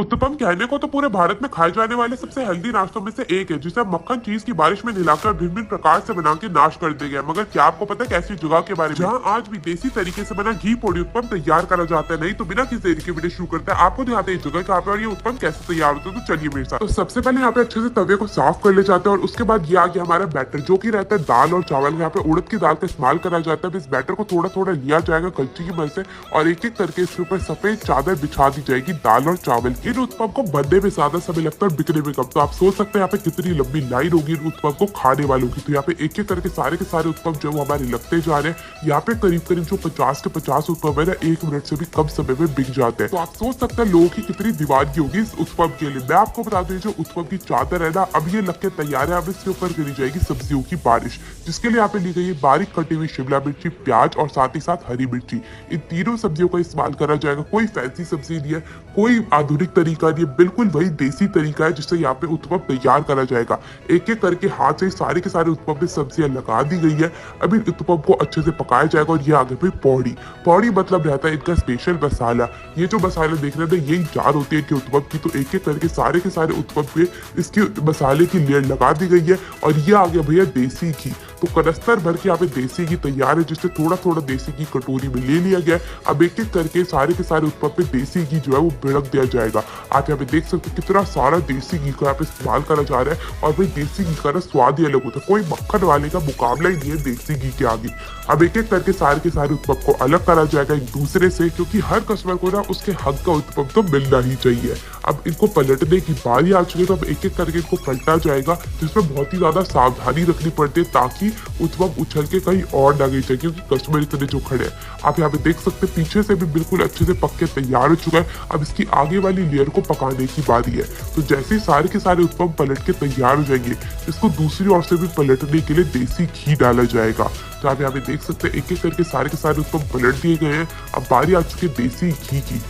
उत्तपम कहने को तो पूरे भारत में खाए जाने वाले सबसे हेल्दी नाश्तों में से एक है, जिसे मक्खन चीज की बारिश में मिलाकर भिन्न भिन्न प्रकार से बना के नाश कर दिया गया। मगर क्या आपको पता है कैसी जगह के बारे में, जहाँ आज भी देसी तरीके से बना घी पोड़ी उत्पम तैयार करा जाता है। नहीं तो बिना किसी देरी के वीडियो शुरू करते हैं, आपको दिखाते हैं इस जगह कहाँ पे और ये उत्पम कैसे तैयार होता है। तो चलिए मेरे साथ। तो सबसे पहले यहाँ पे अच्छे से तवे को साफ कर ले जाते हैं और उसके बाद ये आ गया हमारा बैटर, जो की रहता है दाल और चावल। यहाँ पे उड़द की दाल का इस्तेमाल करा जाता है। इस बैटर को थोड़ा थोड़ा लिया जाएगा कलची की मदद से और एक एक करके इसके ऊपर सफेद चादर बिछा दी जाएगी दाल और चावल की। इन उत्पम को बनने में ज्यादा समय लगता है, बिकने में कम। तो आप सोच सकते हैं यहाँ पे कितनी लंबी लाइन होगी इन उत्पम को खाने वालों की। तो यहाँ पे एक एक करके सारे के सारे उत्पम जो है हमारे लगते जा रहे हैं। यहाँ पे करीब करीब जो 50 के 50 उत्पम है ना, 1 मिनट से भी कम समय में बिक जाते हैं। तो आप सोच सकते हैं लोगों की कितनी दीवानगी होगी इस उत्पम के लिए। मैं आपको बता दूं, जो उत्पम की चादर है ना, अब ये लग के तैयार है। अब इसके ऊपर करी जाएगी सब्जियों की बारिश, जिसके लिए यहाँ पे ली गई है बारीक कटी हुई शिमला मिर्ची, प्याज और साथ ही साथ हरी मिर्ची। इन तीनों सब्जियों का इस्तेमाल करा जाएगा। कोई फैंसी सब्जी नहीं है, कोई आधुनिक तरीका नहीं है, बिल्कुल वही देसी तरीका है जिससे यहाँ पे उत्पम तैयार करा जाएगा। एक एक करके हाथ से सारे के सारे उत्पम में सब्जियां लगा दी गई है। अभी उत्पम को अच्छे से पकाया जाएगा। और ये आगे भाई पौड़ी पौड़ी मतलब रहता है इनका स्पेशल मसाला। ये जो मसाले देख रहे थे यही जार होती है कि उत्पम की। तो एक एक करके सारे के सारे उत्पम पे इसकी मसाले की लेयर लगा दी गई है। और ये आ गया भैया देसी घी। तो कनस्तर भर के यहाँ पे देसी घी तैयार है, जिससे थोड़ा थोड़ा देसी घी कटोरी में ले लिया गया। अब एक एक करके सारे के सारे उत्पम पे देसी घी जो है वो भिड़क दिया जाएगा। आप यहाँ पे देख सकते हैं कितना सारा देसी घी का यहाँ पे इस्तेमाल करा जा रहा है। और भाई देसी घी का ना स्वाद ही अलग होता है, कोई मक्खन वाले का मुकाबला ही नहीं है देसी घी के आगे। अब एक एक करके सारे के सारे उत्पम को अलग करा जाएगा एक दूसरे से, क्योंकि हर कस्टमर को ना उसके हक का उत्पम तो मिलना ही चाहिए। अब इनको पलटने की बारी आ चुकी है, तो अब एक एक करके इनको पलटा जाएगा, जिसमें बहुत ही ज्यादा सावधानी रखनी पड़ती है ताकि उत्पम उछल के कहीं और ना गिर जाए, क्योंकि कस्टमर इतने जो खड़े हैं। आप यहाँ पे देख सकते हैं पीछे से भी बिल्कुल अच्छे से पक के तैयार हो चुका है। अब इसकी आगे वाली लेयर को पकाने की बारी है। तो जैसे ही सारे के सारे उत्पम पलट के तैयार हो जाएंगे, इसको दूसरी ओर से भी पलटने के लिए देसी घी डाला जाएगा। तो आप यहाँ पे देख सकते हैं एक एक करके सारे के सारे उत्पम पलट दिए गए हैं। अब बारी आ चुकी है देसी घी की।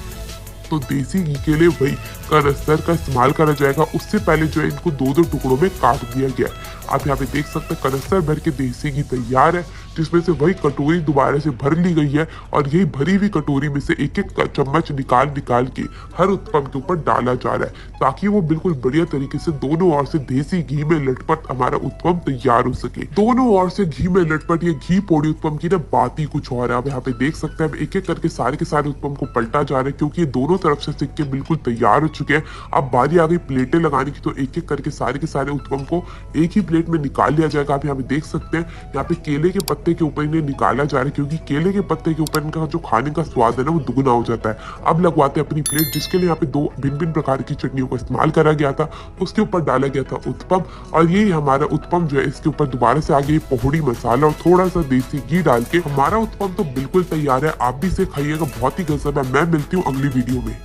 तो देसी घी के लिए वही कनस्तर का इस्तेमाल करा जाएगा। उससे पहले जो है इनको दो दो टुकड़ों में काट दिया गया। आप यहाँ पे देख सकते हैं कनस्तर भर के देसी घी तैयार है, जिसमें से वही कटोरी दोबारा से भर ली गई है। और यही भरी हुई कटोरी में से एक एक चम्मच निकाल निकाल के हर उत्पम के ऊपर डाला जा रहा है, ताकि वो बिल्कुल बढ़िया तरीके से दोनों ओर से देसी घी में लटपट हमारा उत्पम तैयार हो सके। दोनों ओर से घी में लटपट ये घी पोड़ी उत्पम की ना बात ही कुछ और है। आप यहाँ पे देख सकते हैं एक एक करके सारे के सारे उत्पम को पलटा जा रहा है, क्योंकि ये दोनों तरफ से सिक्के बिल्कुल तैयार हो चुके हैं। अब बारी आ गई प्लेटें लगाने की। तो एक एक करके सारे के सारे उत्पम को एक ही प्लेट में निकाल लिया जाएगा। आप यहाँ पे देख सकते हैं यहाँ पे केले के पत्ते के ऊपर इन्हें निकाला जा रहा है, क्योंकि केले के पत्ते के ऊपर इनका जो खाने का स्वाद है ना वो दुगना हो जाता है। अब लगवाते हैं अपनी प्लेट, जिसके लिए यहाँ पे दो भिन्न भिन्न प्रकार की चटनियों का इस्तेमाल करा गया था। उसके ऊपर डाला गया था उत्पम, और ये हमारा उत्पम जो है इसके ऊपर दोबारा से आगे पोहड़ी मसाला और थोड़ा सा देसी घी डाल के हमारा उत्पम तो बिल्कुल तैयार है। आप भी इसे खाइएगा, बहुत ही गजब है। मैं मिलती हूँ अगली वीडियो में।